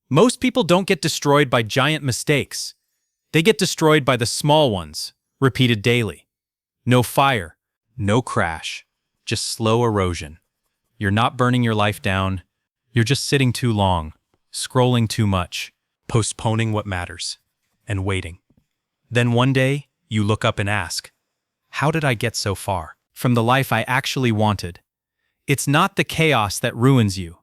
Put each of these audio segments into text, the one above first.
Most people don't get destroyed by giant mistakes. They get destroyed by the small ones, repeated daily. No fire, no crash, just slow erosion. You're not burning your life down. You're just sitting too long, scrolling too much, postponing what matters, and waiting. Then one day, you look up and ask, how did I get so far from the life I actually wanted? It's not the chaos that ruins you.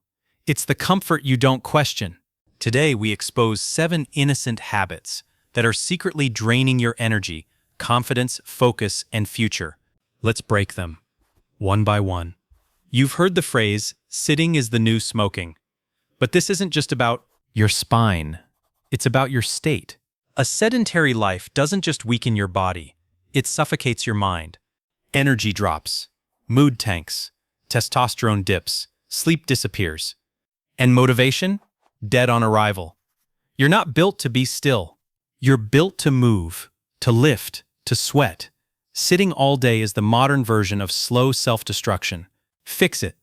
It's the comfort you don't question. Today, we expose 7 innocent habits that are secretly draining your energy, confidence, focus, and future. Let's break them, one by one. You've heard the phrase, sitting is the new smoking. But this isn't just about your spine. It's about your state. A sedentary life doesn't just weaken your body. It suffocates your mind. Energy drops, mood tanks, testosterone dips, sleep disappears. And motivation? Dead on arrival. You're not built to be still. You're built to move, to lift, to sweat. Sitting all day is the modern version of slow self-destruction. Fix it.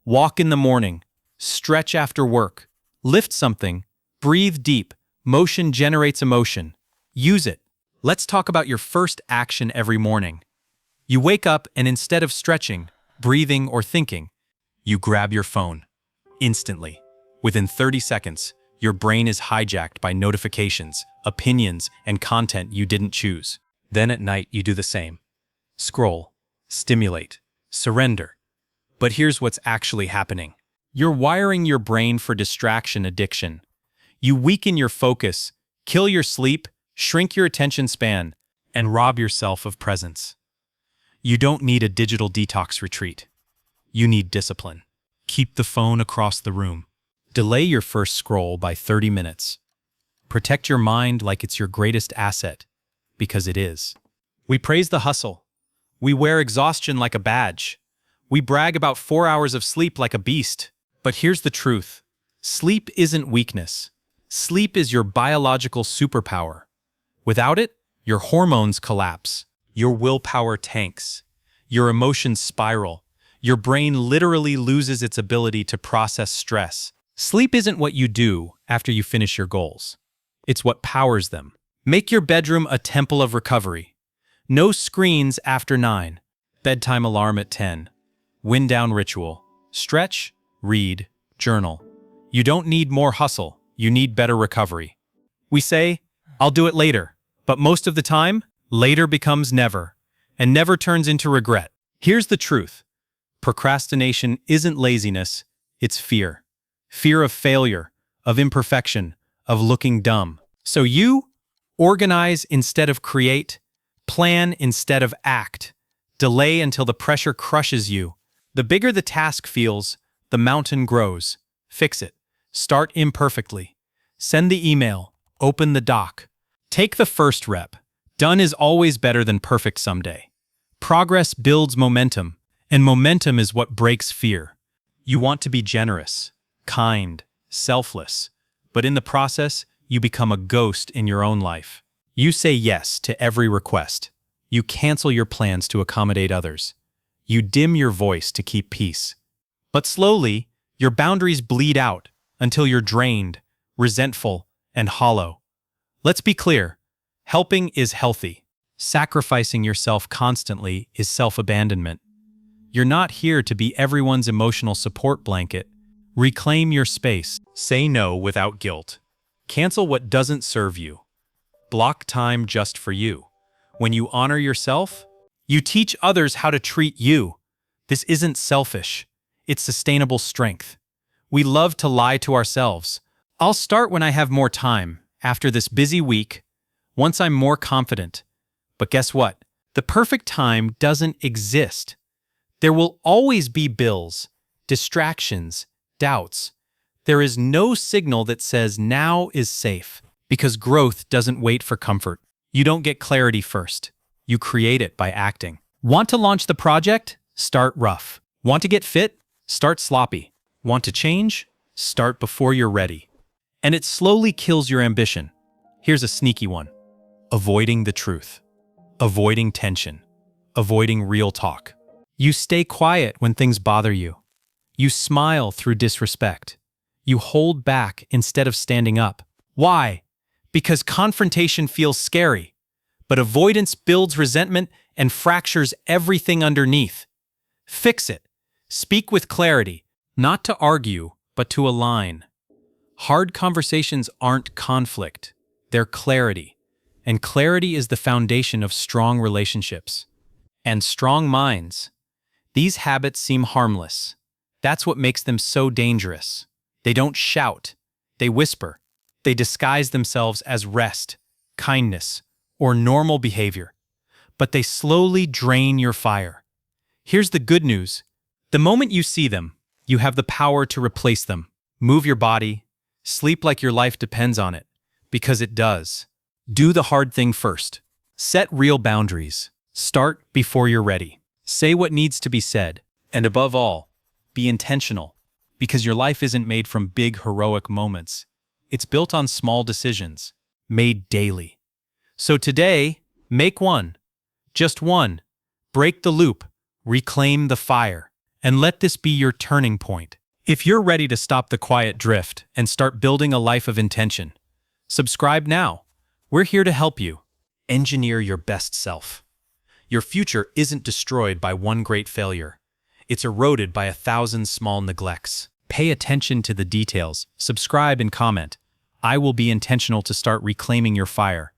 Walk in the morning. Stretch after work. Lift something. Breathe deep. Motion generates emotion. Use it. Let's talk about your first action every morning. You wake up and instead of stretching, breathing, or thinking, you grab your phone. Instantly. Within 30 seconds, your brain is hijacked by notifications, opinions, and content you didn't choose. Then at night, you do the same. Scroll, stimulate, surrender. But here's what's actually happening. You're wiring your brain for distraction addiction. You weaken your focus, kill your sleep, shrink your attention span, and rob yourself of presence. You don't need a digital detox retreat. You need discipline. Keep the phone across the room. Delay your first scroll by 30 minutes. Protect your mind like it's your greatest asset, because it is. We praise the hustle. We wear exhaustion like a badge. We brag about 4 hours of sleep like a beast. But here's the truth. Sleep isn't weakness. Sleep is your biological superpower. Without it, your hormones collapse. Your willpower tanks. Your emotions spiral. Your brain literally loses its ability to process stress. Sleep isn't what you do after you finish your goals. It's what powers them. Make your bedroom a temple of recovery. No screens after 9. Bedtime alarm at 10. Wind down ritual. Stretch, read, journal. You don't need more hustle. You need better recovery. We say, I'll do it later. But most of the time, later becomes never. And never turns into regret. Here's the truth. Procrastination isn't laziness. It's fear. Fear of failure, of imperfection, of looking dumb. So you organize instead of create, plan instead of act, delay until the pressure crushes you. The bigger the task feels, the mountain grows. Fix it. Start imperfectly. Send the email. Open the doc. Take the first rep. Done is always better than perfect someday. Progress builds momentum, and momentum is what breaks fear. You want to be generous, kind, selfless, but in the process, you become a ghost in your own life. You say yes to every request. You cancel your plans to accommodate others. You dim your voice to keep peace. But slowly, your boundaries bleed out until you're drained, resentful, and hollow. Let's be clear. Helping is healthy. Sacrificing yourself constantly is self-abandonment. You're not here to be everyone's emotional support blanket. Reclaim your space. Say no without guilt. Cancel what doesn't serve you. Block time just for you. When you honor yourself, you teach others how to treat you. This isn't selfish. It's sustainable strength. We love to lie to ourselves. I'll start when I have more time, after this busy week, once I'm more confident. But guess what? The perfect time doesn't exist. There will always be bills, distractions, doubts. There is no signal that says now is safe, because growth doesn't wait for comfort. You don't get clarity first. You create it by acting. Want to launch the project? Start rough. Want to get fit? Start sloppy. Want to change? Start before you're ready. And it slowly kills your ambition. Here's a sneaky one. Avoiding the truth. Avoiding tension. Avoiding real talk. You stay quiet when things bother you. You smile through disrespect. You hold back instead of standing up. Why? Because confrontation feels scary, but avoidance builds resentment and fractures everything underneath. Fix it. Speak with clarity, not to argue, but to align. Hard conversations aren't conflict, they're clarity. And clarity is the foundation of strong relationships. And strong minds. These habits seem harmless. That's what makes them so dangerous. They don't shout, they whisper. They disguise themselves as rest, kindness, or normal behavior. But they slowly drain your fire. Here's the good news. The moment you see them, you have the power to replace them. Move your body, sleep like your life depends on it, because it does. Do the hard thing first. Set real boundaries. Start before you're ready. Say what needs to be said. And above all, be intentional, because your life isn't made from big heroic moments. It's built on small decisions, made daily. So today, make one. Just one. Break the loop, reclaim the fire, and let this be your turning point. If you're ready to stop the quiet drift and start building a life of intention, subscribe now. We're here to help you. Engineer your best self. Your future isn't destroyed by one great failure. It's eroded by 1,000 small neglects. Pay attention to the details. Subscribe and comment. I will be intentional to start reclaiming your fire.